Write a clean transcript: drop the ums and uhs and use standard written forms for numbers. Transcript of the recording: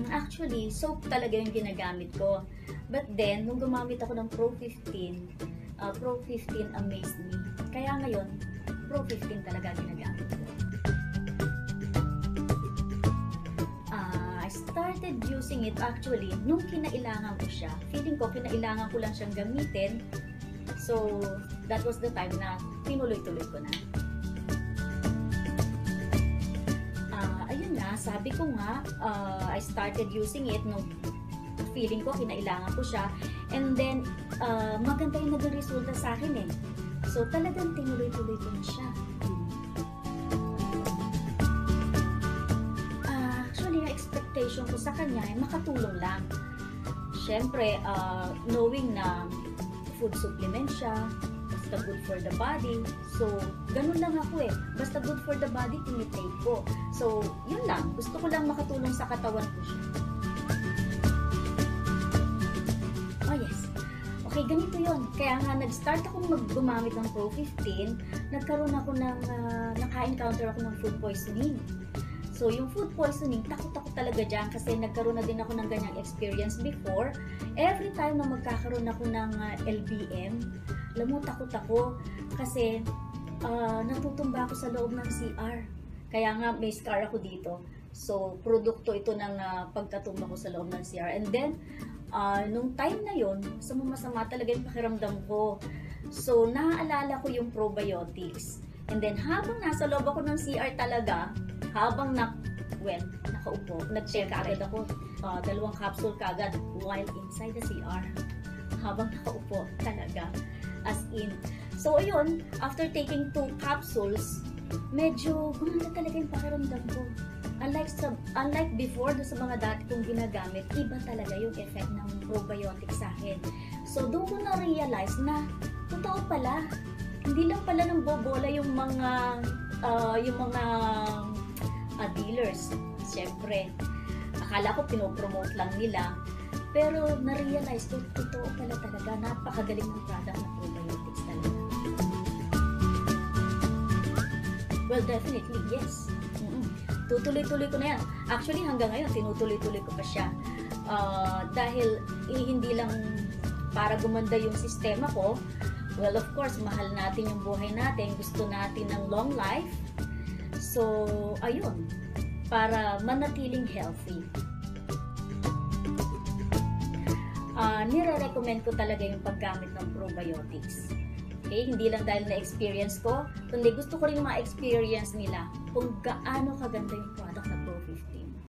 Actually, soap talaga yung ginagamit ko. But then, nung gumamit ako ng Pro 15, Pro 15 amazed me. Kaya ngayon, Pro 15 talaga ginagamit ko. I started using it actually nung kinailangan ko siya. Feeling ko, kinailangan ko lang siyang gamitin. So, that was the time na tinuloy-tuloy ko na. Ayun nga, sabi ko nga, I started using it nung feeling ko, kinailangan ko siya. And then, maganda yung naging resulta sa akin eh. So, talagang tinuloy-tuloy ko na siya. Actually, yung expectation ko sa kanya ay makatulong lang. Siyempre, knowing na food supplement siya, basta good for the body. So, ganun lang ako eh. Basta good for the body, tinitake ko. So, yun lang. Gusto ko lang makatulong sa katawan ko siya. Oh yes. Okay, ganito yun. Kaya nga, nag-start akong gumamit ng Pro 15, nagkaroon ako ng, naka-encounter ako ng food poisoning. So, yung food poisoning, takot ako talaga dyan kasi nagkaroon na din ako ng ganyang experience before. Every time na magkakaroon ako ng LBM, alam mo, takot ako kasi natutumba ako sa loob ng CR. Kaya nga, may scar ako dito. So, produkto ito ng pagkatumba ko sa loob ng CR. And then, nung time na yon, masama talaga yung pakiramdam ko. So, naaalala ko yung probiotics. And then, habang nasa loob ako ng CR talaga, habang nakaupo, nag-check agad ako, 2 capsule kagad while inside the CR. Habang nakaupo talaga, as in. So, ayun, after taking 2 capsules, medyo gumanda talaga yung pakiramdam ko. Unlike before, sa mga dati kong ginagamit, iba talaga yung effect ng probiotic sa akin. So, doon ko na-realize na, totoo pala, hindi lang pala ng bobola yung mga dealers. Siyempre, akala ko pinopromote lang nila. Pero na-realize ko, totoo pala talaga, napakagaling ng product ng probiotics talaga. Well, definitely, yes. Tutuloy-tuloy ko na yan. Actually, hanggang ngayon, tinutuloy-tuloy ko pa siya. Dahil hindi lang para gumanda yung sistema ko. Well, of course, mahal natin yung buhay natin. Gusto natin ng long life. So, ayun, para manatiling healthy. Nire-recommend ko talaga yung paggamit ng probiotics. Okay? Hindi lang dahil na-experience ko, kundi gusto ko rin ma-experience nila kung gaano kaganda yung product na